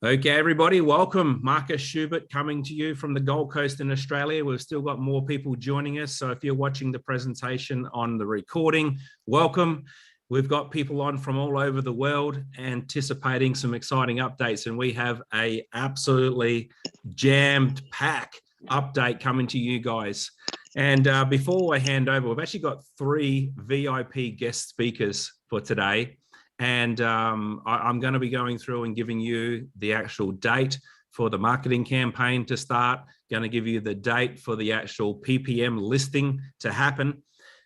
Okay, everybody, welcome. Marcus Schubert coming to you from the Gold Coast in Australia. We've still got more people joining us. So if you're watching the presentation on the recording, welcome. We've got people on from all over the world anticipating some exciting updates, and we have a absolutely jammed pack update coming to you guys. And before I hand over, we've actually got 3 VIP guest speakers for today. And I'm going to be going through and giving you the actual date for the marketing campaign to start, going to give you the date for the actual PPM listing to happen.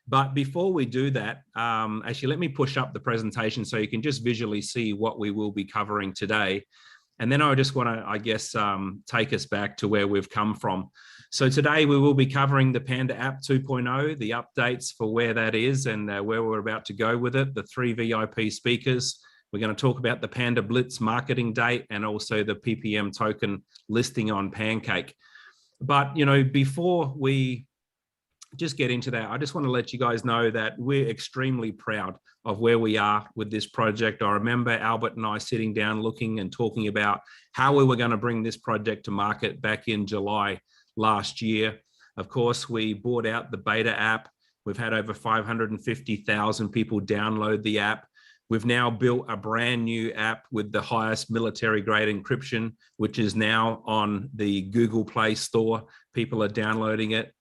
But before we do that, actually, let me push up the presentation so you can just visually see what we will be covering today. And then I just want to, I guess, take us back to where we've come from. So today we will be covering the PandaApp 2.0, the updates for where that is and where we're about to go with it, the 3 VIP speakers. We're going to talk about the Panda Blitz marketing date and also the PPM token listing on Pancake. But, you know, before we just get into that, I just want to let you guys know that we're extremely proud of where we are with this project. I remember Albert and I sitting down looking and talking about how we were going to bring this project to market back in July last year. Of course, we bought out the beta app. We've had over 550,000 people download the app. We've now built a brand new app with the highest military grade encryption, which is now on the Google Play Store. People are downloading it,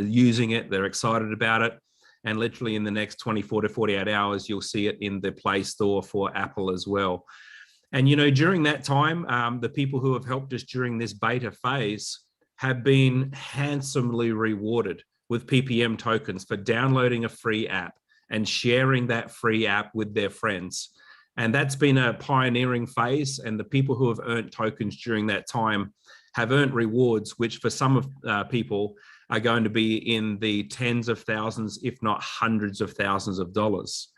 using it. They're excited about it. And literally in the next 24 to 48 hours, you'll see it in the Play Store for Apple as well. And, you know, during that time, the people who have helped us during this beta phase have been handsomely rewarded with PPM tokens for downloading a free app and sharing that free app with their friends. And that's been a pioneering phase. And the people who have earned tokens during that time have earned rewards, which for some of people are going to be in the tens of thousands, if not hundreds of thousands of dollars.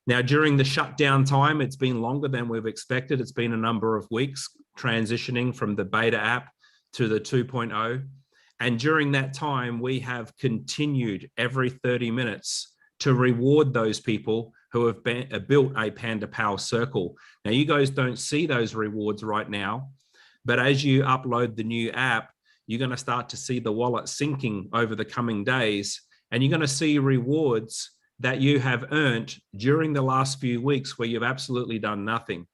Now, during the shutdown time, it's been longer than we've expected. It's been a number of weeks transitioning from the beta app to the 2.0. And during that time, we have continued every 30 minutes to reward those people who have built a Panda Power Circle. Now, you guys don't see those rewards right now, but as you upload the new app, you're going to start to see the wallet sinking over the coming days, and you're going to see rewards that you have earned during the last few weeks where you've absolutely done nothing.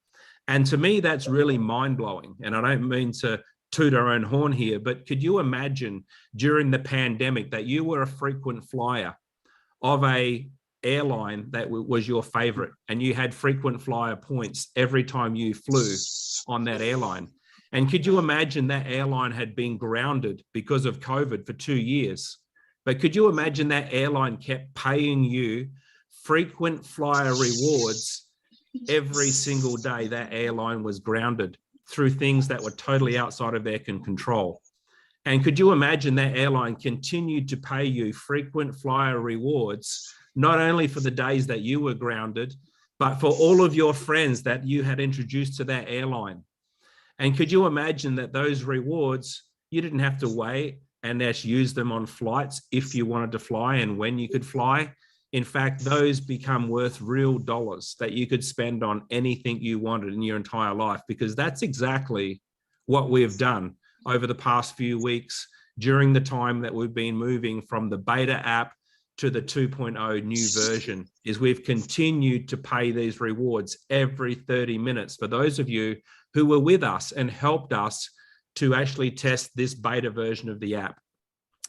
And to me, that's really mind-blowing. And I don't mean to toot our own horn here, but could you imagine during the pandemic that you were a frequent flyer of a airline that was your favorite and you had frequent flyer points every time you flew on that airline? And could you imagine that airline had been grounded because of COVID for 2 years? But could you imagine that airline kept paying you frequent flyer rewards every single day that airline was grounded through things that were totally outside of their control? And could you imagine that airline continued to pay you frequent flyer rewards, not only for the days that you were grounded, but for all of your friends that you had introduced to that airline? And could you imagine that those rewards, you didn't have to wait and just use them on flights if you wanted to fly and when you could fly? In fact, those become worth real dollars that you could spend on anything you wanted in your entire life, because that's exactly what we've done over the past few weeks during the time that we've been moving from the beta app to the 2.0 new version. Is we've continued to pay these rewards every 30 minutes for those of you who were with us and helped us to actually test this beta version of the app.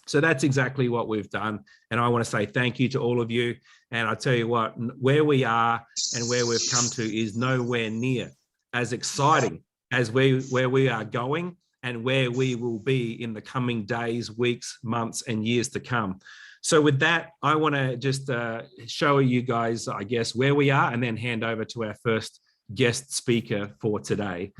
So that's exactly what we've done. And I want to say thank you to all of you. And I tell you what, where we are and where we've come to is nowhere near as exciting as where we are going and where we will be in the coming days, weeks, months, and years to come. So with that, I want to just show you guys, I guess, where we are and then hand over to our first guest speaker for today.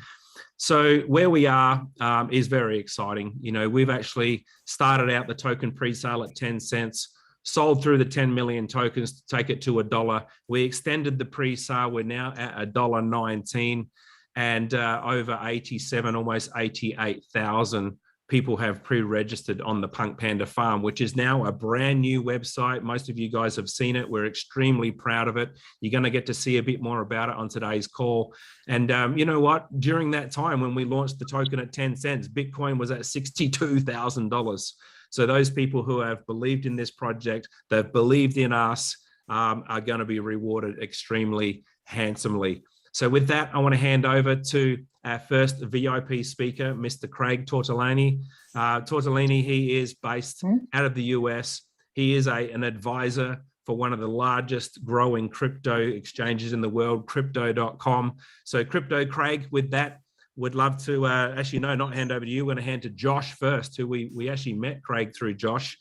So where we are is very exciting. You know, we've actually started out the token pre-sale at 10 cents, sold through the 10 million tokens to take it to $1. We extended the pre-sale. We're now at $1.19 and over 87, almost 88,000 people have pre-registered on the PunkPanda farm, which is now a brand new website. Most of you guys have seen it. We're extremely proud of it. You're going to get to see a bit more about it on today's call. And you know what? During that time when we launched the token at 10 cents, Bitcoin was at $62,000. So those people who have believed in this project, they've believed in us, are going to be rewarded extremely handsomely. So with that, I want to hand over to our first VIP speaker, Mr. Craig Tortellini. Tortellini, he is based out of the US. He is an advisor for one of the largest growing crypto exchanges in the world, crypto.com. So Crypto Craig, with that, would love to, actually, no, not hand over to you. We're going to hand to Josh first, who we actually met Craig through Josh.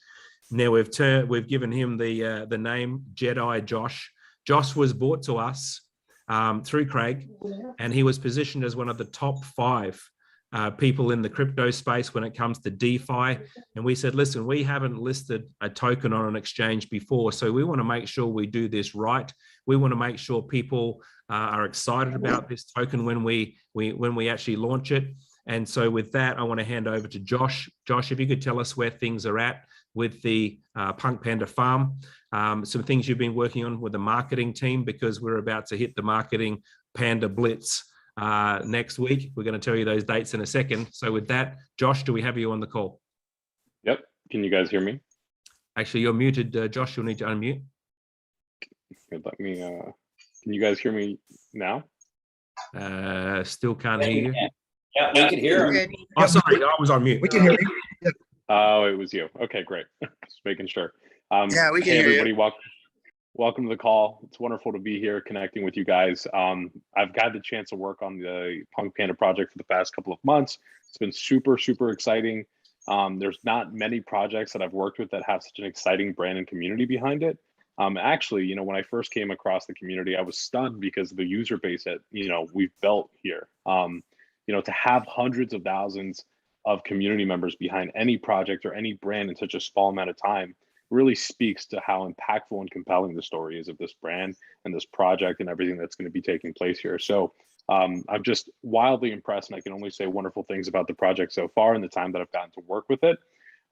Now we've given him the name Jedi Josh. Josh was brought to us through Craig, and he was positioned as one of the top 5 people in the crypto space when it comes to DeFi. And we said, listen, we haven't listed a token on an exchange before, so we want to make sure we do this right. We want to make sure people are excited about this token when we actually launch it. And so with that, I want to hand over to Josh. Josh, if you could tell us where things are at with the PunkPanda farm, some things you've been working on with the marketing team, because we're about to hit the marketing Panda Blitz next week. We're going to tell you those dates in a second. So with that, Josh, do we have you on the call? Yep. Can you guys hear me? Actually, you're muted, Josh. You'll need to unmute. Let me, can you guys hear me now? Still can't hear you. Yeah, we can hear him. Oh, sorry, I was on mute. We can hear you. Oh, it was you. Okay, great. Just making sure. Yeah, we can hey, hear everybody, you. welcome to the call. It's wonderful to be here connecting with you guys. I've got the chance to work on the PunkPanda project for the past couple of months. It's been super, super exciting. There's not many projects that I've worked with that have such an exciting brand and community behind it. Actually, you know, when I first came across the community, I was stunned because of the user base that, you know, we've built here. You know, to have hundreds of thousands of community members behind any project or any brand in such a small amount of time really speaks to how impactful and compelling the story is of this brand and this project and everything that's going to be taking place here. So I'm just wildly impressed, and I can only say wonderful things about the project so far in the time that I've gotten to work with it.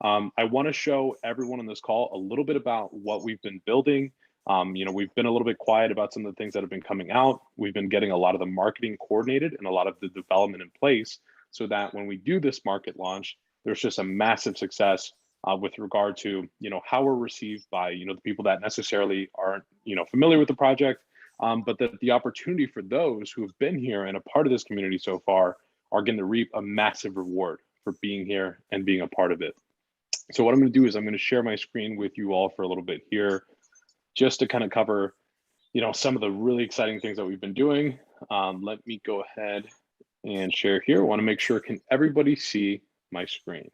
I want to show everyone on this call a little bit about what we've been building. You know, we've been a little bit quiet about some of the things that have been coming out. We've been getting a lot of the marketing coordinated and a lot of the development in place so that when we do this market launch, there's just a massive success with regard to, you know, how we're received by, you know, the people that necessarily aren't, you know, familiar with the project, but that the opportunity for those who have been here and a part of this community so far are going to reap a massive reward for being here and being a part of it. So what I'm going to do is I'm going to share my screen with you all for a little bit here, just to kind of cover, you know, some of the really exciting things that we've been doing. Let me go ahead and share here. I want to make sure, can everybody see my screen?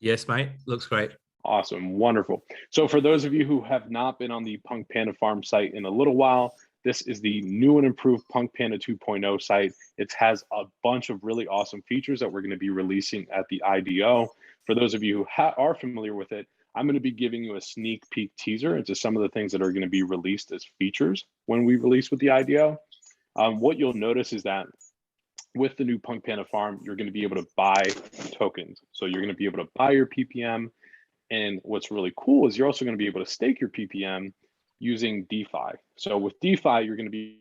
Yes, mate. Looks great. Awesome. Wonderful. So for those of you who have not been on the PunkPanda Farm site in a little while, this is the new and improved PunkPanda 2.0 site. It has a bunch of really awesome features that we're going to be releasing at the IDO. For those of you who are familiar with it, I'm going to be giving you a sneak peek teaser into some of the things that are going to be released as features when we release with the IDO. What you'll notice is that with the new PunkPanda Farm, you're going to be able to buy tokens. So you're going to be able to buy your PPM. And what's really cool is you're also going to be able to stake your PPM using DeFi. So with DeFi, you're going to be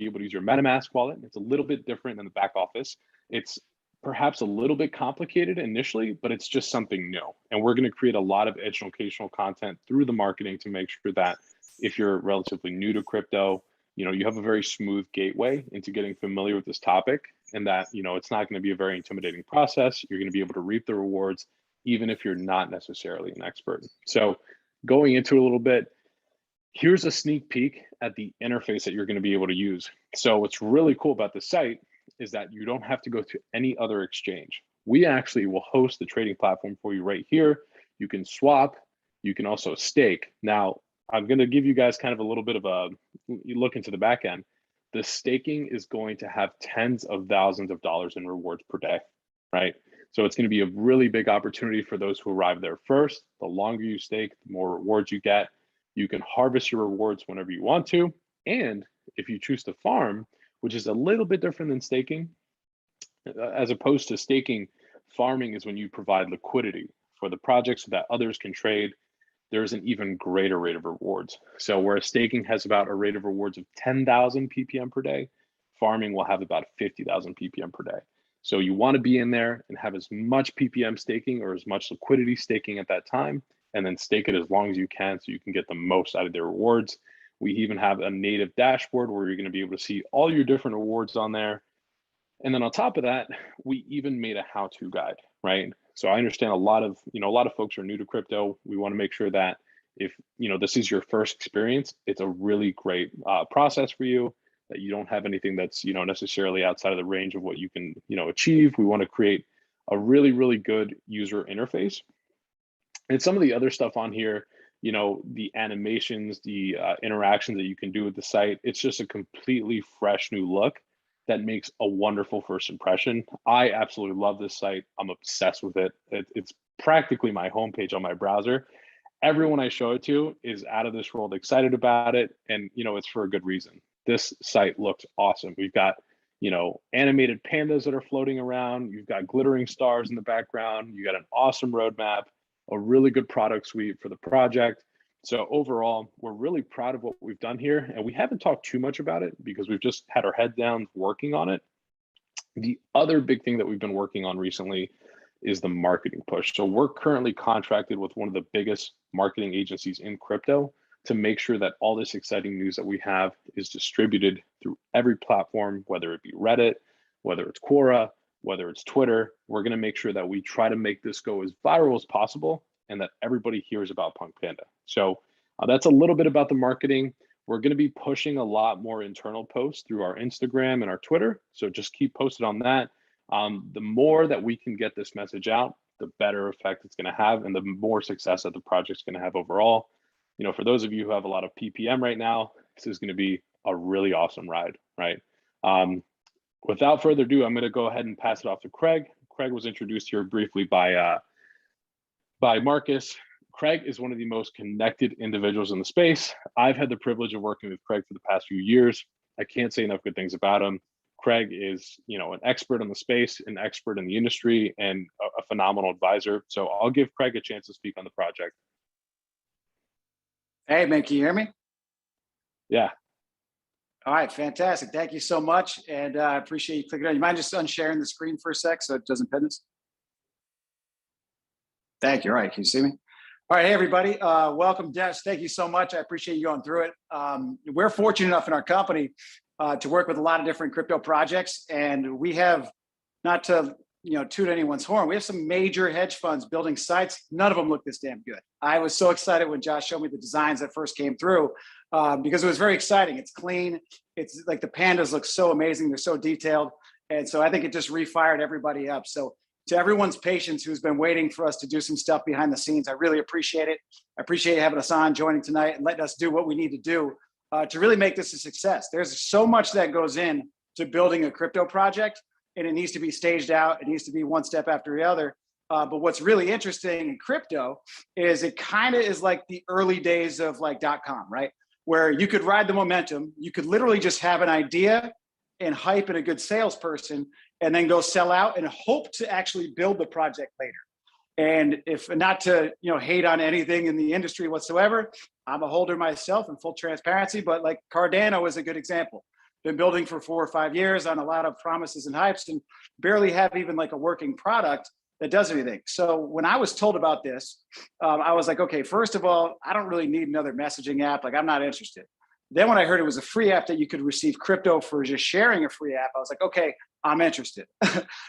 able to use your MetaMask wallet. It's a little bit different than the back office. It's perhaps a little bit complicated initially, but it's just something new. And we're going to create a lot of educational content through the marketing to make sure that if you're relatively new to crypto, you know, you have a very smooth gateway into getting familiar with this topic, and that, you know, it's not going to be a very intimidating process. You're going to be able to reap the rewards, even if you're not necessarily an expert. So going into a little bit, here's a sneak peek at the interface that you're going to be able to use. So what's really cool about the site is that you don't have to go to any other exchange. We actually will host the trading platform for you right here. You can swap, you can also stake. Now, I'm going to give you guys kind of a little bit of a look into the back end. The staking is going to have tens of thousands of dollars in rewards per day, right? So it's going to be a really big opportunity for those who arrive there first. The longer you stake, the more rewards you get. You can harvest your rewards whenever you want to. And if you choose to farm, which is a little bit different than staking, As opposed to staking, farming is when you provide liquidity for the project so that others can trade. There's an even greater rate of rewards. So whereas staking has about a rate of rewards of 10,000 ppm per day, farming will have about 50,000 ppm per day. So you want to be in there and have as much ppm staking or as much liquidity staking at that time, and then stake it as long as you can so you can get the most out of the rewards. We even have a native dashboard where you're going to be able to see all your different rewards on there. And then on top of that, we even made a how-to guide, right? So I understand a lot of folks are new to crypto. We want to make sure that if this is your first experience, it's a really great process for you, that you don't have anything that's necessarily outside of the range of what you can achieve. We want to create a really, really good user interface. And some of the other stuff on here, the animations, the interactions that you can do with the site, it's just a completely fresh new look that makes a wonderful first impression. I absolutely love this site. I'm obsessed with it. It's practically my homepage on my browser. Everyone I show it to is out of this world excited about it. And, it's for a good reason. This site looks awesome. We've got, animated pandas that are floating around. You've got glittering stars in the background. You got an awesome roadmap, a really good product suite for the project. So overall, we're really proud of what we've done here, and we haven't talked too much about it because we've just had our head down working on it. The other big thing that we've been working on recently is the marketing push. So we're currently contracted with one of the biggest marketing agencies in crypto to make sure that all this exciting news that we have is distributed through every platform, whether it be Reddit, whether it's Quora, whether it's Twitter. We're going to make sure that we try to make this go as viral as possible and that everybody hears about PunkPanda. So that's a little bit about the marketing. We're going to be pushing a lot more internal posts through our Instagram and our Twitter. So just keep posted on that. The more that we can get this message out, the better effect it's going to have and the more success that the project's going to have overall. For those of you who have a lot of PPM right now, this is going to be a really awesome ride, right? Without further ado, I'm going to go ahead and pass it off to Craig. Craig was introduced here briefly by Marcus. Craig is one of the most connected individuals in the space. I've had the privilege of working with Craig for the past few years. I can't say enough good things about him. Craig is, an expert on the space, an expert in the industry, and a phenomenal advisor. So I'll give Craig a chance to speak on the project. Hey, man, can you hear me? Yeah. All right, fantastic. Thank you so much. And I appreciate you clicking on. You mind just unsharing the screen for a sec so it doesn't pin us? Thank you. All right, can you see me? All right, hey, everybody. Welcome, Des. Thank you so much. I appreciate you going through it. We're fortunate enough in our company to work with a lot of different crypto projects. And we have, not to toot anyone's horn, we have some major hedge funds building sites. None of them look this damn good. I was so excited when Josh showed me the designs that first came through because it was very exciting. It's clean. It's like the pandas look so amazing. They're so detailed. And so I think it just refired everybody up. So to everyone's patience who's been waiting for us to do some stuff behind the scenes, I really appreciate it. I appreciate having us on, joining tonight, and letting us do what we need to do to really make this a success. There's so much that goes in to building a crypto project, and it needs to be staged out. It needs to be one step after the other. But what's really interesting in crypto is it kind of is like the early days of like .com, right? Where you could ride the momentum. You could literally just have an idea and hype and a good salesperson and then go sell out and hope to actually build the project later. And if not to hate on anything in the industry whatsoever, I'm a holder myself in full transparency, but like Cardano is a good example. Been building for 4 or 5 years on a lot of promises and hypes and barely have even like a working product that does anything. So when I was told about this, I was like, okay, first of all, I don't really need another messaging app. Like I'm not interested. Then when I heard it was a free app that you could receive crypto for just sharing a free app, I was like, okay, I'm interested.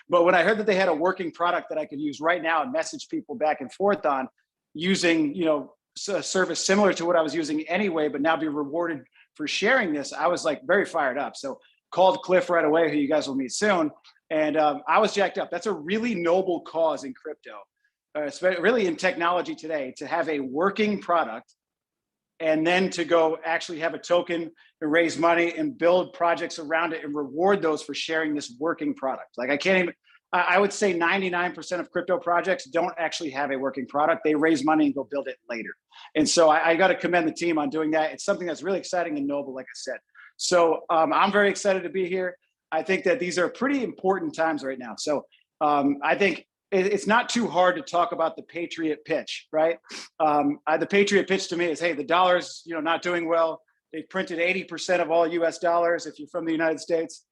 But when I heard that they had a working product that I could use right now and message people back and forth on using, a service similar to what I was using anyway, but now be rewarded for sharing this, I was like very fired up. So called Cliff right away, who you guys will meet soon. And I was jacked up. That's a really noble cause in crypto, really in technology today, to have a working product and then to go actually have a token and raise money and build projects around it and reward those for sharing this working product. Like I would say 99% of crypto projects don't actually have a working product. They raise money and go build it later. And so I got to commend the team on doing that. It's something that's really exciting and noble, like I said. So I'm very excited to be here. I think that these are pretty important times right now. So I think it's not too hard to talk about the Patriot pitch, right? The Patriot pitch to me is, hey, the dollar's not doing well. They've printed 80% of all US dollars, if you're from the United States,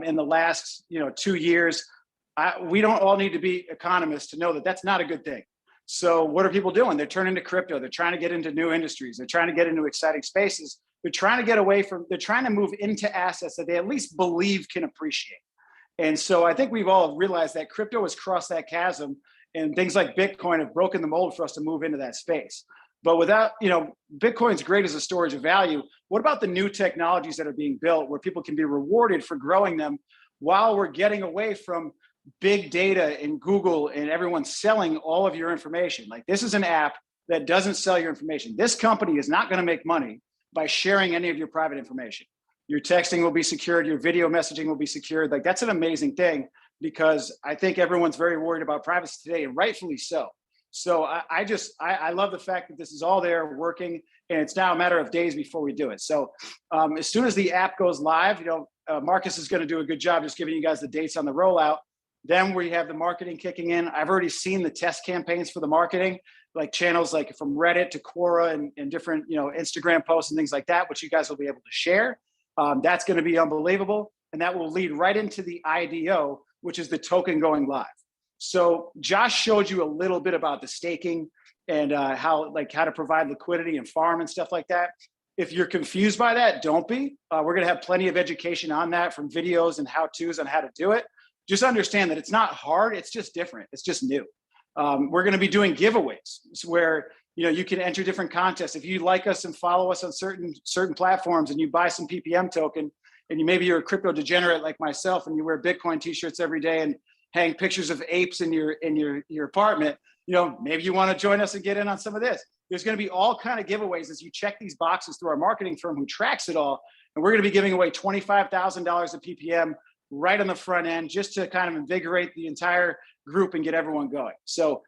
in the last 2 years. We don't all need to be economists to know that that's not a good thing. So what are people doing? They're turning to crypto. They're trying to get into new industries. They're trying to get into exciting spaces. They're trying to get away from, they're trying to move into assets that they at least believe can appreciate. And so I think we've all realized that crypto has crossed that chasm, and things like Bitcoin have broken the mold for us to move into that space. But without, Bitcoin's great as a storage of value. What about the new technologies that are being built where people can be rewarded for growing them while we're getting away from big data and Google and everyone selling all of your information? Like, this is an app that doesn't sell your information. This company is not going to make money by sharing any of your private information. Your texting will be secured. Your video messaging will be secured. Like, that's an amazing thing, because I think everyone's very worried about privacy today, and rightfully so. So I love the fact that this is all there working, and it's now a matter of days before we do it. So as soon as the app goes live, Marcus is going to do a good job just giving you guys the dates on the rollout. Then we have the marketing kicking in. I've already seen the test campaigns for the marketing, like channels like from Reddit to Quora and different, Instagram posts and things like that, which you guys will be able to share. That's going to be unbelievable. And that will lead right into the IDO, which is the token going live. So Josh showed you a little bit about the staking and how to provide liquidity and farm and stuff like that. If you're confused by that, don't be. We're going to have plenty of education on that, from videos and how-tos on how to do it. Just understand that it's not hard. It's just different. It's just new. We're going to be doing giveaways where you can enter different contests. If you like us and follow us on certain platforms, and you buy some PPM token, and maybe you're a crypto degenerate like myself, and you wear Bitcoin t-shirts every day and hang pictures of apes in your apartment, maybe you want to join us and get in on some of this. There's going to be all kind of giveaways as you check these boxes through our marketing firm who tracks it all. And we're going to be giving away $25,000 of PPM right on the front end, just to kind of invigorate the entire group and get everyone going. So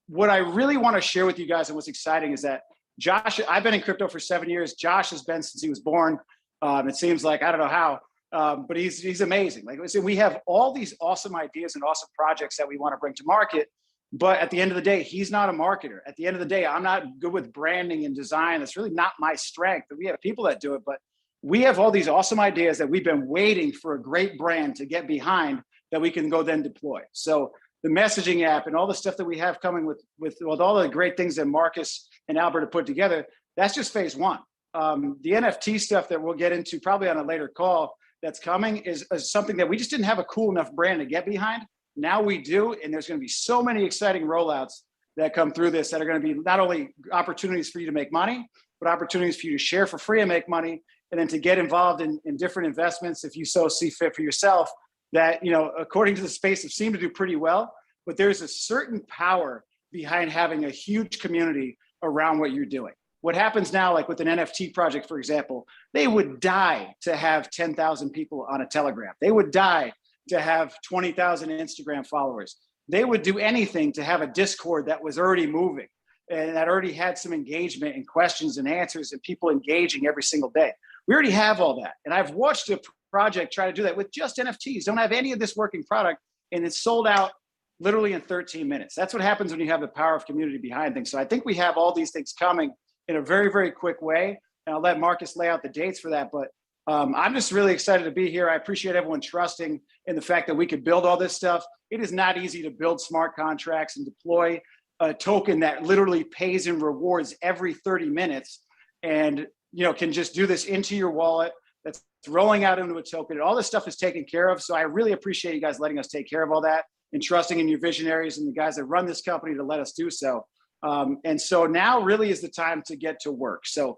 what I really want to share with you guys, and what's exciting, is that Josh, I've been in crypto for 7 years. Josh has been since he was born. It seems like, I don't know how, but he's amazing. Like I said, we have all these awesome ideas and awesome projects that we want to bring to market. But at the end of the day, he's not a marketer. At the end of the day, I'm not good with branding and design. That's really not my strength. We have people that do it, but we have all these awesome ideas that we've been waiting for a great brand to get behind that we can go then deploy. So the messaging app and all the stuff that we have coming with all the great things that Marcus and Albert have put together, that's just phase one. The NFT stuff that we'll get into probably on a later call that's coming is something that we just didn't have a cool enough brand to get behind. Now we do, and there's going to be so many exciting rollouts that come through this that are going to be not only opportunities for you to make money, but opportunities for you to share for free and make money, and then to get involved in different investments if you so see fit for yourself that, according to the space, have seemed to do pretty well. But there's a certain power behind having a huge community around what you're doing. What happens now, like with an NFT project, for example, they would die to have 10,000 people on a Telegram. They would die to have 20,000 Instagram followers. They would do anything to have a Discord that was already moving and that already had some engagement and questions and answers and people engaging every single day. We already have all that. And I've watched a project try to do that with just NFTs. Don't have any of this working product, and it's sold out literally in 13 minutes. That's what happens when you have the power of community behind things. So I think we have all these things coming in a very, very quick way. And I'll let Marcus lay out the dates for that. But I'm just really excited to be here. I appreciate everyone trusting in the fact that we could build all this stuff. It is not easy to build smart contracts and deploy a token that literally pays and rewards every 30 minutes and can just do this into your wallet that's rolling out into a token. And all this stuff is taken care of. So I really appreciate you guys letting us take care of all that and trusting in your visionaries and the guys that run this company to let us do so. And so now really is the time to get to work. So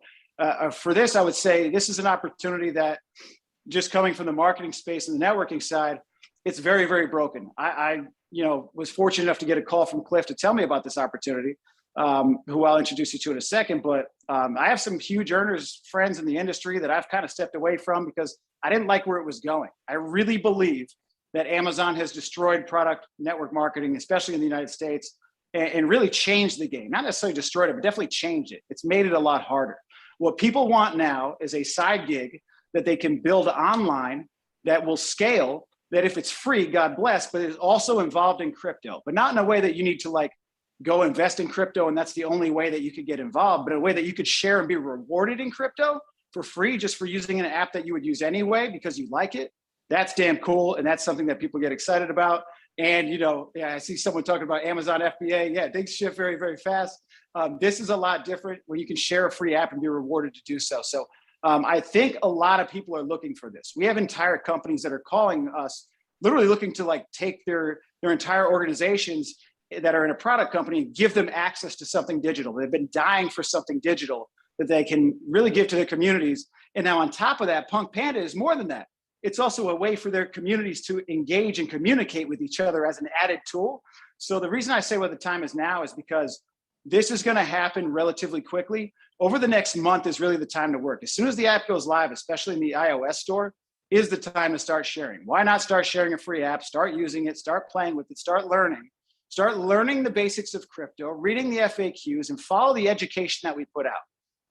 for this, I would say this is an opportunity that, just coming from the marketing space and the networking side, it's very, very broken. I was fortunate enough to get a call from Cliff to tell me about this opportunity, who I'll introduce you to in a second. But I have some huge earners, friends in the industry that I've kind of stepped away from because I didn't like where it was going. I really believe that Amazon has destroyed product network marketing, especially in the United States, and really changed the game. Not necessarily destroyed it, but definitely changed it. It's made it a lot harder. What people want now is a side gig that they can build online that will scale, that if it's free, God bless, but it's also involved in crypto, but not in a way that you need to like go invest in crypto and that's the only way that you could get involved, but a way that you could share and be rewarded in crypto for free just for using an app that you would use anyway because you like it. That's damn cool. And that's something that people get excited about. And, you know, yeah, I see someone talking about Amazon FBA. Yeah, things shift very, very fast. This is a lot different where you can share a free app and be rewarded to do so. So I think a lot of people are looking for this. We have entire companies that are calling us, literally looking to like take their entire organizations that are in a product company and give them access to something digital. They've been dying for something digital that they can really give to their communities. And now on top of that, PunkPanda is more than that. It's also a way for their communities to engage and communicate with each other as an added tool. So the reason I say what the time is now is because this is going to happen relatively quickly. Over the next month is really the time to work. As soon as the app goes live, especially in the iOS store, is the time to start sharing. Why not start sharing a free app, start using it, start playing with it, start learning the basics of crypto, reading the FAQs, and follow the education that we put out.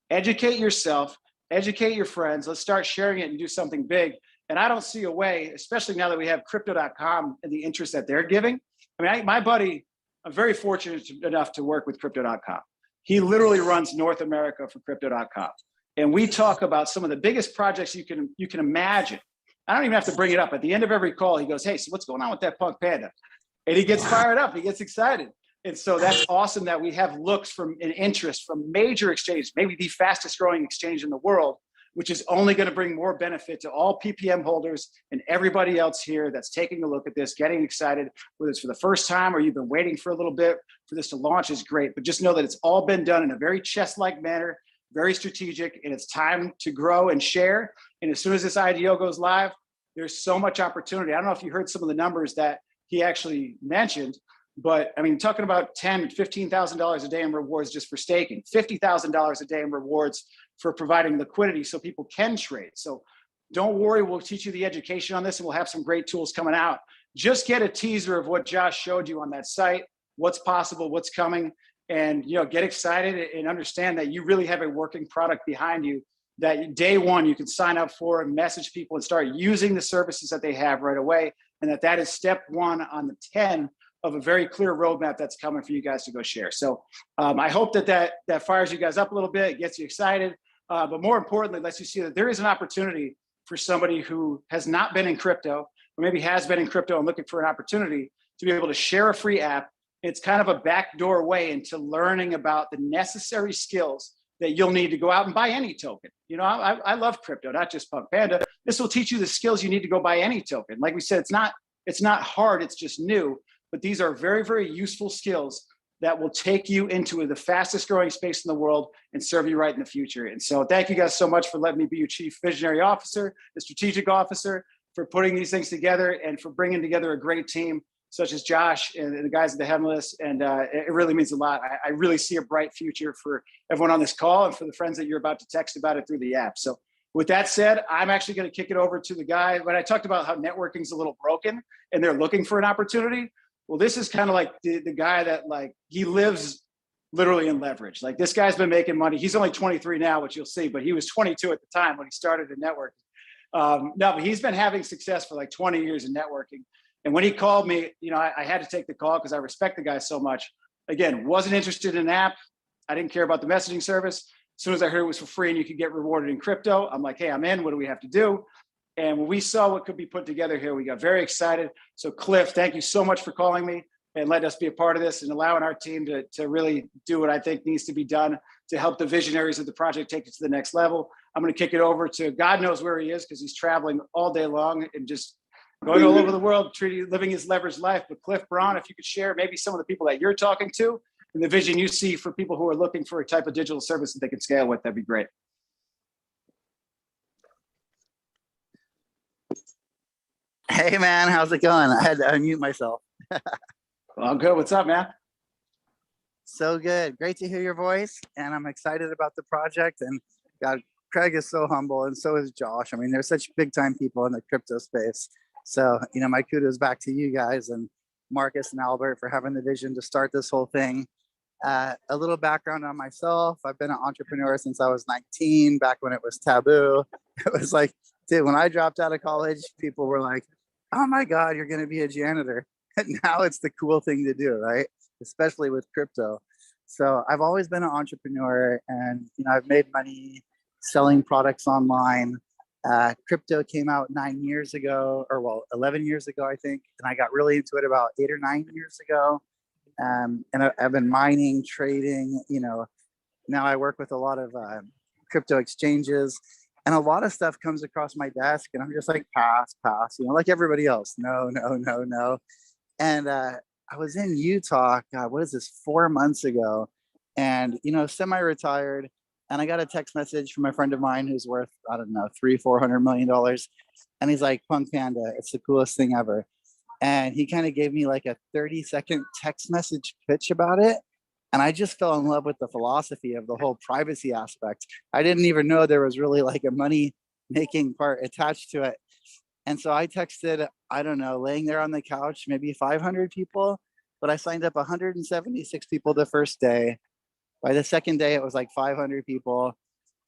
Educate yourself, educate your friends. Let's start sharing it and do something big. And I don't see a way, especially now that we have crypto.com and the interest that they're giving. I mean, my buddy, I'm very fortunate enough to work with crypto.com. He literally runs North America for crypto.com. And we talk about some of the biggest projects you can imagine. I don't even have to bring it up. At the end of every call, he goes, hey, so what's going on with that PunkPanda? And he gets fired up, he gets excited. And so that's awesome that we have looks from an interest from major exchanges, maybe the fastest growing exchange in the world, which is only going to bring more benefit to all PPM holders and everybody else here that's taking a look at this, getting excited, whether it's for the first time or you've been waiting for a little bit for this to launch is great. But just know that it's all been done in a very chess-like manner, very strategic, and it's time to grow and share. And as soon as this IDO goes live, there's so much opportunity. I don't know if you heard some of the numbers that he actually mentioned, but I mean, talking about $10,000, $15,000 a day in rewards just for staking, $50,000 a day in rewards for providing liquidity so people can trade. So don't worry, we'll teach you the education on this and we'll have some great tools coming out. Just get a teaser of what Josh showed you on that site, what's possible, what's coming, and get excited and understand that you really have a working product behind you that day one you can sign up for and message people and start using the services that they have right away. And that is step one on the 10 of a very clear roadmap that's coming for you guys to go share. So I hope that fires you guys up a little bit, gets you excited, but more importantly, lets you see that there is an opportunity for somebody who has not been in crypto, or maybe has been in crypto and looking for an opportunity to be able to share a free app. It's kind of a backdoor way into learning about the necessary skills that you'll need to go out and buy any token. I love crypto, not just PunkPanda. This will teach you the skills you need to go buy any token. Like we said, it's not hard, it's just new. But these are very, very useful skills that will take you into the fastest growing space in the world and serve you right in the future. And so thank you guys so much for letting me be your chief visionary officer, the strategic officer, for putting these things together and for bringing together a great team such as Josh and the guys at the Headless. And it really means a lot. I really see a bright future for everyone on this call and for the friends that you're about to text about it through the app. So with that said, I'm actually going to kick it over to the guy. When I talked about how networking is a little broken and they're looking for an opportunity, well, this is kind of like the guy that he lives literally in leverage. Like this guy's been making money. He's only 23 now, which you'll see, but he was 22 at the time when he started in networking. No, but he's been having success for like 20 years in networking. And when he called me, I had to take the call because I respect the guy so much. Again, wasn't interested in an app. I didn't care about the messaging service. As soon as I heard it was for free and you could get rewarded in crypto, I'm like, hey, I'm in. What do we have to do? And when we saw what could be put together here, we got very excited. So Cliff, thank you so much for calling me and letting us be a part of this and allowing our team to really do what I think needs to be done to help the visionaries of the project take it to the next level. I'm going to kick it over to God knows where he is because he's traveling all day long and just going all over the world, living his leveraged life. But Cliff Braun, if you could share maybe some of the people that you're talking to and the vision you see for people who are looking for a type of digital service that they can scale with, that'd be great. Hey man, how's it going? I had to unmute myself. Well, I'm good. What's up, man? So good. Great to hear your voice. And I'm excited about the project. And God, Craig is so humble and so is Josh. I mean, they're such big time people in the crypto space. So, my kudos back to you guys and Marcus and Albert for having the vision to start this whole thing. A little background on myself. I've been an entrepreneur since I was 19, back when it was taboo. It was like Dude, when I dropped out of college, people were like, oh my God, you're going to be a janitor. And now it's the cool thing to do, right? Especially with crypto. So I've always been an entrepreneur, and I've made money selling products online. Crypto came out 9 years ago, or well, 11 years ago, I think. And I got really into it about 8 or 9 years ago. And I've been mining, trading, now I work with a lot of crypto exchanges, and a lot of stuff comes across my desk and I'm just like, pass, like everybody else. No, no, no, no. And I was in Utah, God, what is this, 4 months ago, and semi-retired, and I got a text message from a friend of mine who's worth, I don't know, $300-400 million. And he's like, Punk Panda, it's the coolest thing ever. And he kind of gave me like a 30-second text message pitch about it. And I just fell in love with the philosophy of the whole privacy aspect. I didn't even know there was really like a money making part attached to it. And so I texted, I don't know, laying there on the couch, maybe 500 people, but I signed up 176 people the first day. By the second day, it was like 500 people.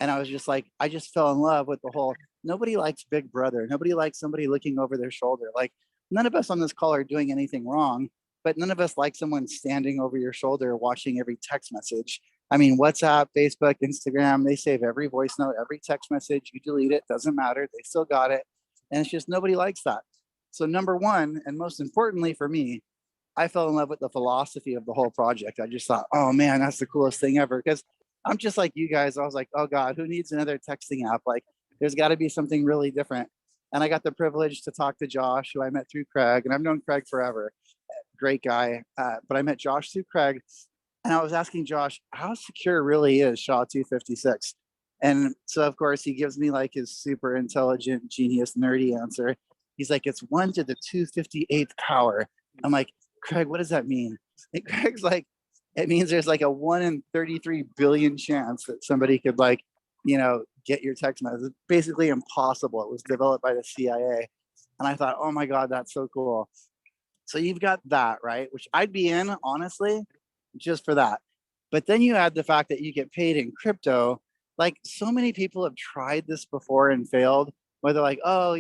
And I was just like, I just fell in love with the whole, nobody likes Big Brother. Nobody likes somebody looking over their shoulder. Like, none of us on this call are doing anything wrong, but none of us like someone standing over your shoulder watching every text message. I mean, WhatsApp, Facebook, Instagram, they save every voice note, every text message. You delete it, doesn't matter. They still got it. And it's just, nobody likes that. So number one, and most importantly for me, I fell in love with the philosophy of the whole project. I just thought, oh man, that's the coolest thing ever. Because I'm just like you guys. I was like, oh God, who needs another texting app? Like, there's got to be something really different. And I got the privilege to talk to Josh, who I met through Craig, and I've known Craig forever. Great guy. But I met Josh through Craig, and I was asking Josh, how secure really is SHA-256? And so of course he gives me like his super intelligent, genius, nerdy answer. He's like, it's 1 to the 258th power. I'm like, Craig, what does that mean? And Craig's like, it means there's like a 1 in 33 billion chance that somebody could like, get your text message. It's basically impossible. It was developed by the CIA. And I thought, oh my God, that's so cool. So you've got that, right? Which I'd be in, honestly, just for that. But then you add the fact that you get paid in crypto. Like, so many people have tried this before and failed, where they're like, oh,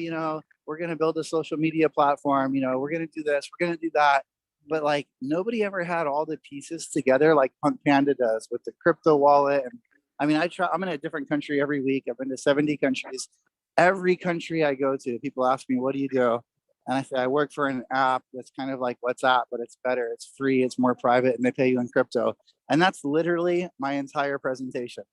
we're going to build a social media platform. We're going to do this, we're going to do that. But like, nobody ever had all the pieces together like Punk Panda does with the crypto wallet. And I mean, I'm in a different country every week. I've been to 70 countries. Every country I go to, people ask me, what do you do? And I say, I work for an app that's kind of like WhatsApp, but it's better. It's free. It's more private, and they pay you in crypto. And that's literally my entire presentation.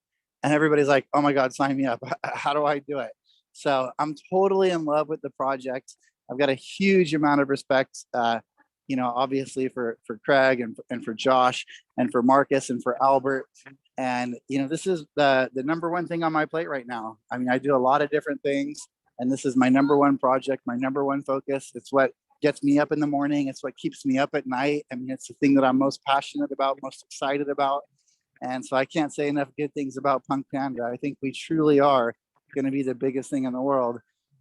And everybody's like, oh my God, sign me up. How do I do it? So I'm totally in love with the project. I've got a huge amount of respect, obviously for Craig and for Josh and for Marcus and for Albert. And, this is the number one thing on my plate right now. I mean, I do a lot of different things, and this is my number one project, my number one focus. It's what gets me up in the morning. It's what keeps me up at night. I mean, it's the thing that I'm most passionate about, most excited about. And so I can't say enough good things about Punk Panda. I think we truly are going to be the biggest thing in the world.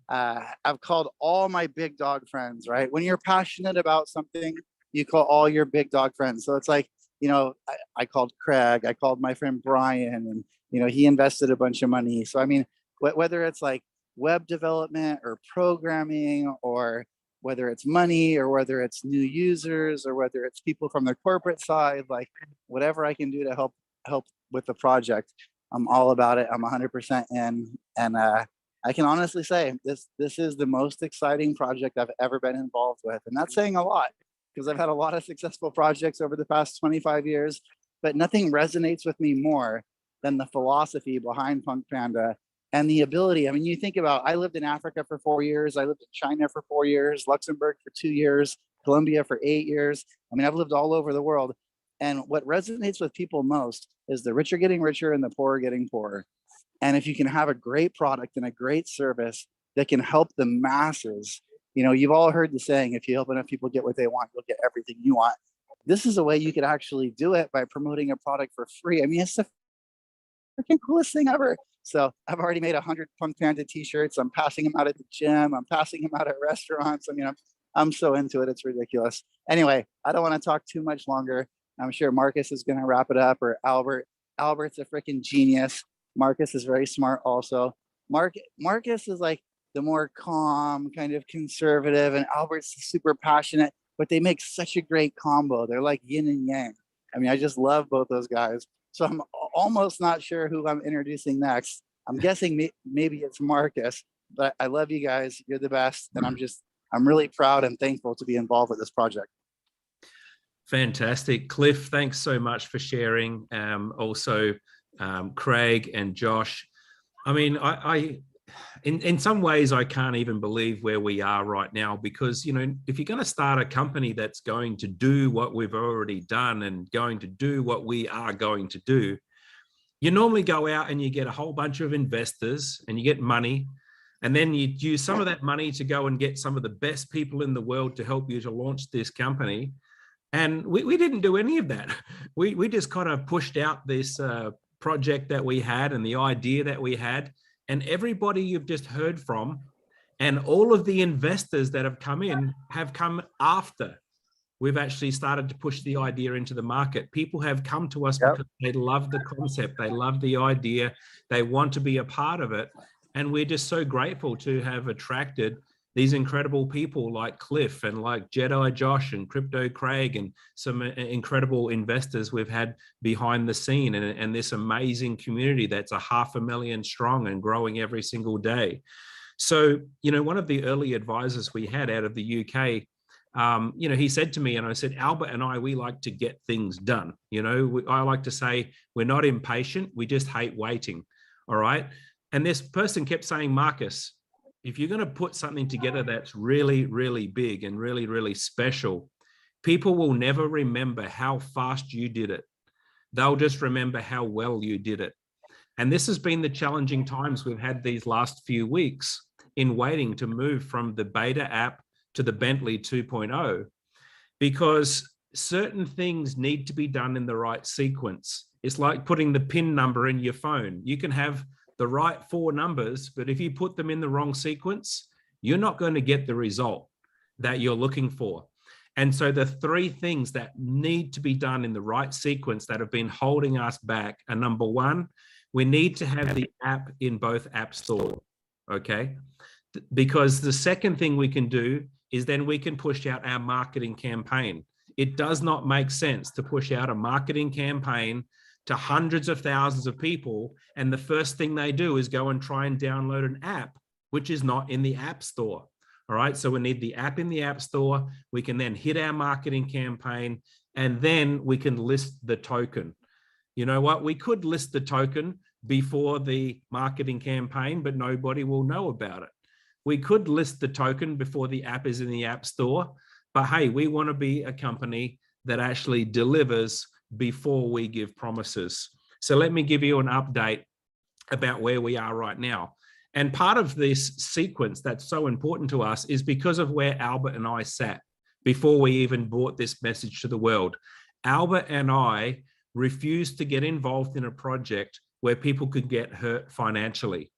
I've called all my big dog friends, right? When you're passionate about something, you call all your big dog friends. So it's like, I called Craig, I called my friend Brian, and, he invested a bunch of money. So, I mean, whether it's like web development or programming, or whether it's money, or whether it's new users, or whether it's people from the corporate side, like whatever I can do to help with the project, I'm all about it. I'm 100% in. And I can honestly say this is the most exciting project I've ever been involved with. And that's saying a lot, because I've had a lot of successful projects over the past 25 years, but nothing resonates with me more than the philosophy behind Punk Panda and the ability. I mean, you think about, I lived in Africa for 4 years. I lived in China for 4 years, Luxembourg for 2 years, Colombia for 8 years. I mean, I've lived all over the world. And what resonates with people most is the rich are getting richer and the poor are getting poorer. And if you can have a great product and a great service that can help the masses, you've all heard the saying, if you help enough people get what they want, you'll get everything you want. This is a way you could actually do it by promoting a product for free. I mean, it's the freaking coolest thing ever. So I've already made 100 Punk Panda t-shirts. I'm passing them out at the gym. I'm passing them out at restaurants. I mean, I'm so into it. It's ridiculous. Anyway, I don't want to talk too much longer. I'm sure Marcus is going to wrap it up, or Albert. Albert's a freaking genius. Marcus is very smart also. Marcus is like, the more calm, kind of conservative, and Albert's super passionate, but they make such a great combo. They're like yin and yang. I mean, I just love both those guys. So I'm almost not sure who I'm introducing next. I'm guessing maybe it's Marcus, but I love you guys. You're the best. And I'm really proud and thankful to be involved with this project. Fantastic. Cliff, thanks so much for sharing. Also, Craig and Josh. I mean, in some ways, I can't even believe where we are right now, because, you know, if you're going to start a company that's going to do what we've already done and going to do what we are going to do, you normally go out and you get a whole bunch of investors and you get money, and then you use some of that money to go and get some of the best people in the world to help you to launch this company. And we didn't do any of that. We just kind of pushed out this project that we had and the idea that we had. And everybody you've just heard from and all of the investors that have come in have come after we've actually started to push the idea into the market. People have come to us because they love the concept, they love the idea, they want to be a part of it. And we're just so grateful to have attracted these incredible people like Cliff and like Jedi Josh and Crypto Craig and some incredible investors we've had behind the scene, and this amazing community that's 500,000 strong and growing every single day. So, you know, one of the early advisors we had out of the UK, you know, he said to me, and I said, Albert and I, we like to get things done. You know, I like to say we're not impatient, we just hate waiting. All right. And this person kept saying, Marcus, if you're going to put something together that's really, really big and really, really special, people will never remember how fast you did it. They'll just remember how well you did it. And this has been the challenging times we've had these last few weeks in waiting to move from the beta app to the Bentley 2.0, because certain things need to be done in the right sequence. It's like putting the PIN number in your phone. You can have the right 4 numbers, but if you put them in the wrong sequence, you're not going to get the result that you're looking for. And so the 3 things that need to be done in the right sequence that have been holding us back are: number 1, we need to have the app in both app stores, okay? Because the second thing we can do is then we can push out our marketing campaign. It does not make sense to push out a marketing campaign to hundreds of thousands of people, and the first thing they do is go and try and download an app which is not in the app store. All right, so we need the app in the app store. We can then hit our marketing campaign, and then we can list the token. You know what, we could list the token before the marketing campaign, but nobody will know about it. We could list the token before the app is in the app store, but hey, we want to be a company that actually delivers before we give promises. So let me give you an update about where we are right now. And part of this sequence that's so important to us is because of where Albert and I sat before we even brought this message to the world. Albert and I refused to get involved in a project where people could get hurt financially.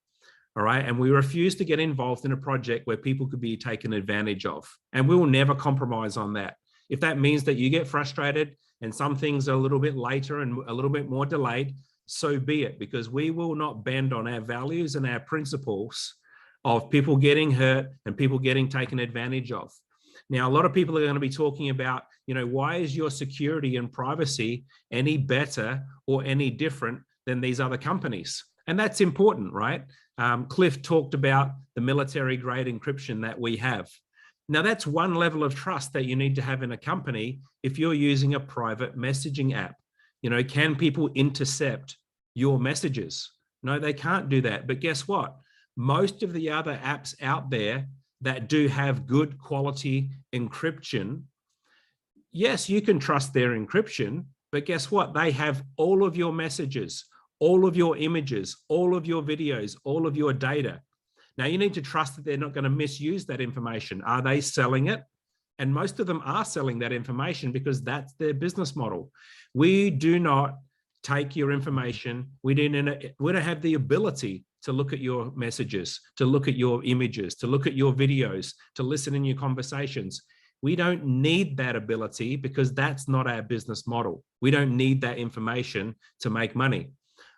All right. And we refused to get involved in a project where people could be taken advantage of. And we will never compromise on that. If that means that you get frustrated and some things are a little bit later and a little bit more delayed, so be it, because we will not bend on our values and our principles of people getting hurt and people getting taken advantage of. Now, a lot of people are going to be talking about, you know, why is your security and privacy any better or any different than these other companies? And that's important, right? Cliff talked about the military grade encryption that we have. Now, that's one level of trust that you need to have in a company if you're using a private messaging app. You know, can people intercept your messages? No, they can't do that. But guess what? Most of the other apps out there that do have good quality encryption, yes, you can trust their encryption, but guess what? They have all of your messages, all of your images, all of your videos, all of your data. Now, you need to trust that they're not going to misuse that information. Are they selling it? And most of them are selling that information because that's their business model. We do not take your information. We don't have the ability to look at your messages, to look at your images, to look at your videos, to listen in your conversations. We don't need that ability because that's not our business model. We don't need that information to make money.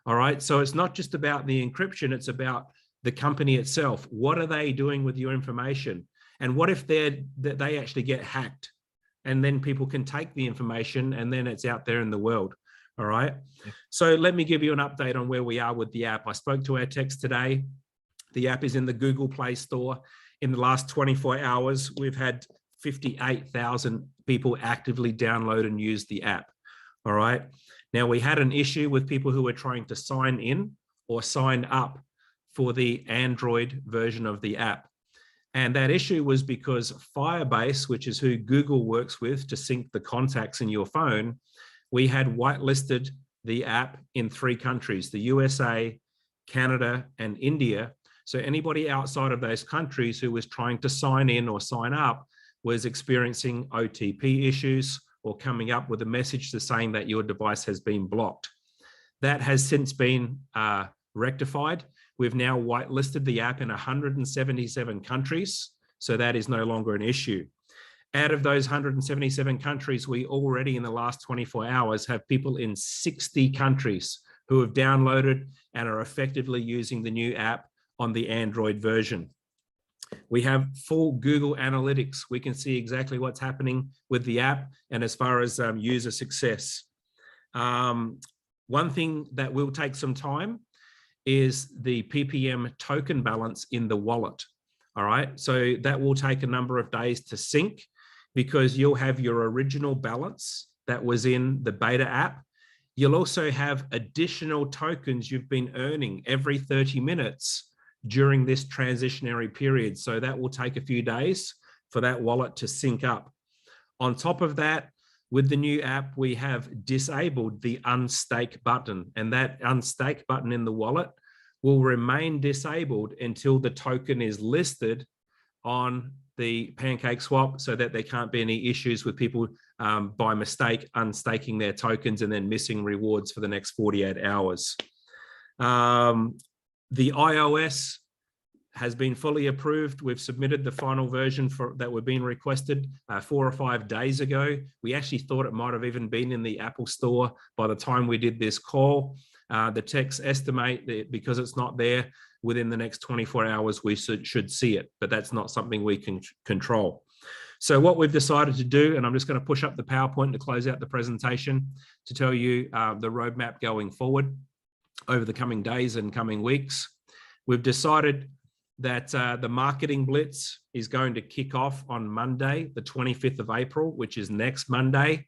All right. So it's not just about the encryption. It's about the company itself. What are they doing with your information? And what if they actually get hacked? And then people can take the information and then it's out there in the world. All right. So let me give you an update on where we are with the app. I spoke to our techs today. The app is in the Google Play Store. In the last 24 hours, we've had 58,000 people actively download and use the app. All right. Now, we had an issue with people who were trying to sign in or sign up for the Android version of the app. And that issue was because Firebase, which is who Google works with to sync the contacts in your phone, we had whitelisted the app in 3 countries, the USA, Canada, and India. So anybody outside of those countries who was trying to sign in or sign up was experiencing OTP issues or coming up with a message saying that your device has been blocked. That has since been rectified. We've now whitelisted the app in 177 countries, so that is no longer an issue. Out of those 177 countries, we already in the last 24 hours have people in 60 countries who have downloaded and are effectively using the new app on the Android version. We have full Google Analytics. We can see exactly what's happening with the app and as far as user success. One thing that will take some time is the PPM token balance in the wallet. All right, so that will take a number of days to sync because you'll have your original balance that was in the beta app. You'll also have additional tokens you've been earning every 30 minutes during this transitionary period. So that will take a few days for that wallet to sync up. On top of that, with the new app, we have disabled the unstake button, and that unstake button in the wallet will remain disabled until the token is listed on the PancakeSwap so that there can't be any issues with people by mistake unstaking their tokens and then missing rewards for the next 48 hours. The iOS has been fully approved. We've submitted the final version that were being requested 4 or 5 days ago. We actually thought it might have even been in the Apple Store by the time we did this call. The techs estimate that because it's not there, within the next 24 hours, we should see it, but that's not something we can control. So what we've decided to do, and I'm just going to push up the PowerPoint to close out the presentation to tell you the roadmap going forward over the coming days and coming weeks. We've decided that the marketing blitz is going to kick off on Monday, the 25th of April, which is next Monday.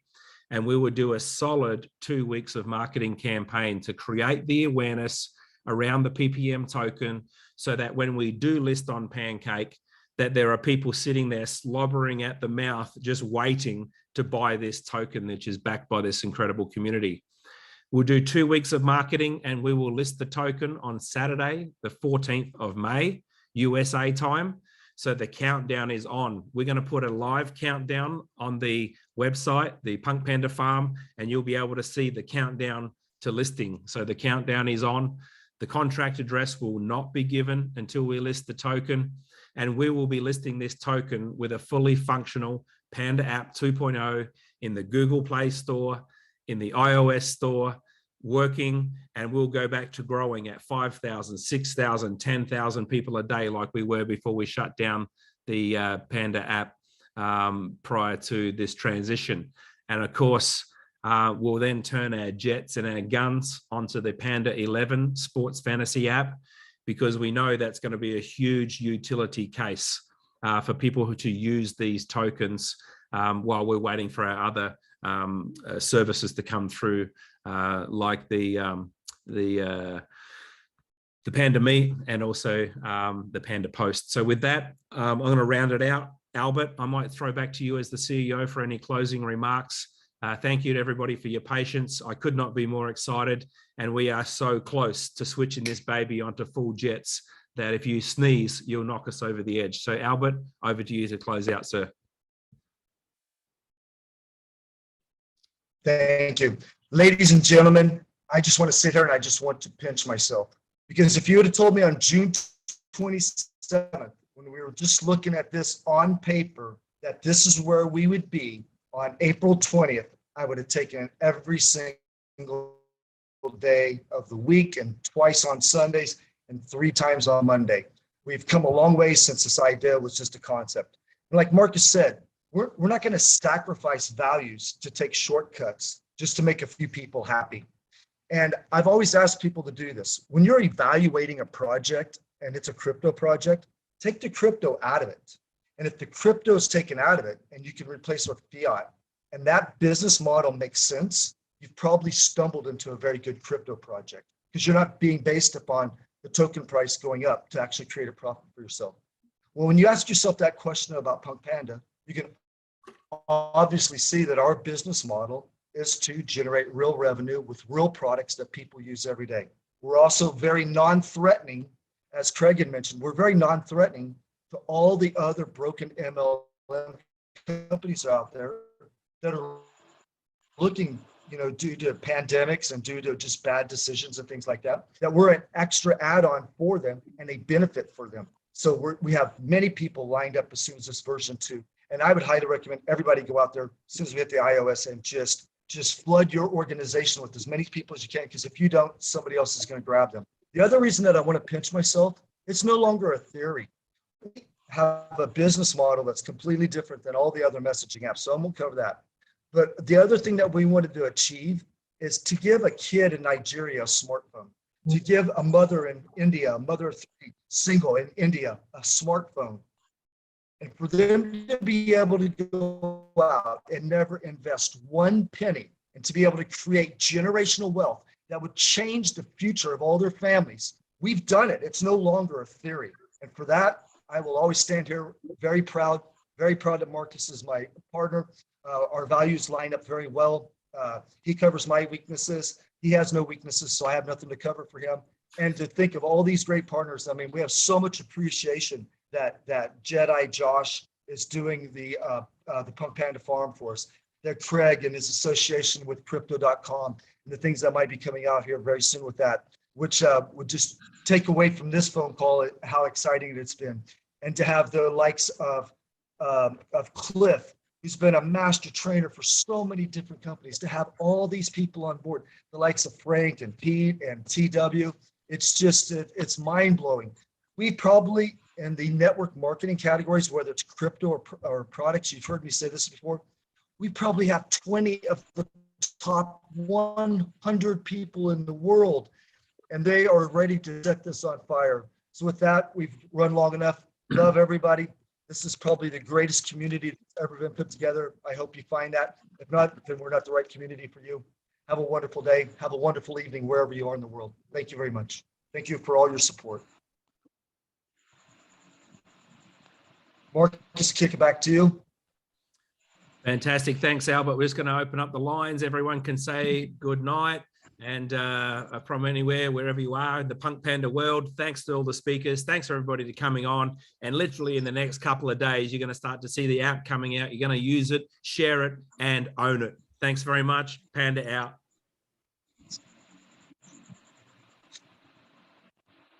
And we will do a solid 2 weeks of marketing campaign to create the awareness around the PPM token so that when we do list on Pancake, that there are people sitting there slobbering at the mouth, just waiting to buy this token, which is backed by this incredible community. We'll do 2 weeks of marketing and we will list the token on Saturday, the 14th of May, USA time. So the countdown is on. We're going to put a live countdown on the website, the PunkPanda Farm, and you'll be able to see the countdown to listing. So the countdown is on. The contract address will not be given until we list the token. And we will be listing this token with a fully functional PandaApp 2.0 in the Google Play Store, in the iOS Store, working, and we'll go back to growing at 5,000, 6,000, 10,000 people a day like we were before we shut down the PandaApp prior to this transition. And of course, we'll then turn our jets and our guns onto the Panda 11 sports fantasy app, because we know that's going to be a huge utility case for people to use these tokens while we're waiting for our other services to come through, like the Panda Meet and also the Panda Post. So with that, I'm going to round it out. Albert, I might throw back to you as the CEO for any closing remarks. Thank you to everybody for your patience. I could not be more excited, and we are so close to switching this baby onto full jets that if you sneeze, you'll knock us over the edge. So Albert, over to you to close out, sir. Thank you. Ladies and gentlemen, I just want to sit here and I just want to pinch myself, because if you would have told me on June 27th, when we were just looking at this on paper, that this is where we would be on April 20th, I would have taken every single day of the week and twice on Sundays. and 3 times on Monday. We've come a long way since this idea was just a concept. And like Marcus said, we're not going to sacrifice values to take shortcuts just to make a few people happy. And I've always asked people to do this. When you're evaluating a project and it's a crypto project, take the crypto out of it. And if the crypto is taken out of it and you can replace it with fiat, and that business model makes sense, you've probably stumbled into a very good crypto project because you're not being based upon the token price going up to actually create a profit for yourself. Well, when you ask yourself that question about PunkPanda, you can obviously see that our business model is to generate real revenue with real products that people use every day. We're also very non-threatening, as Craig had mentioned, we're very non-threatening to all the other broken MLM companies out there that are looking, due to pandemics and due to just bad decisions and things like that, that we're an extra add-on for them and a benefit for them. So we have many people lined up as soon as this version 2. And I would highly recommend everybody go out there as soon as we hit the iOS and just flood your organization with as many people as you can, because if you don't, somebody else is going to grab them. The other reason that I want to pinch myself, it's no longer a theory. We have a business model that's completely different than all the other messaging apps. So I'm going to cover that. But the other thing that we wanted to achieve is to give a kid in Nigeria a smartphone, to give a mother in India, a mother of 3, single in India, a smartphone. And for them to be able to go out and never invest 1 penny and to be able to create generational wealth that would change the future of all their families. We've done it. It's no longer a theory. And for that, I will always stand here very proud that Marcus is my partner. Our values line up very well. He covers my weaknesses. He has no weaknesses, so I have nothing to cover for him. And to think of all these great partners, I mean, we have so much appreciation that Jedi Josh is doing the PunkPanda Farm for us, that Craig and his association with crypto.com and the things that might be coming out here very soon with that, which would just take away from this phone call how exciting it's been. And to have the likes of Cliff, who's been a master trainer for so many different companies, to have all these people on board, the likes of Frank and Pete and TW, it's just, it's mind-blowing. We probably, in the network marketing categories, whether it's crypto or products, you've heard me say this before, we probably have 20 of the top 100 people in the world, and they are ready to set this on fire. So with that, we've run long enough. Love everybody. This is probably the greatest community that's ever been put together. I hope you find that. If not, then we're not the right community for you. Have a wonderful day. Have a wonderful evening wherever you are in the world. Thank you very much. Thank you for all your support. Marcus, kick it back to you. Fantastic. Thanks, Albert. We're just going to open up the lines. Everyone can say good night. And from anywhere, wherever you are in the PunkPanda world, thanks to all the speakers. Thanks for everybody to coming on. And literally in the next couple of days, you're going to start to see the app coming out. You're going to use it, share it, and own it. Thanks very much. Panda out.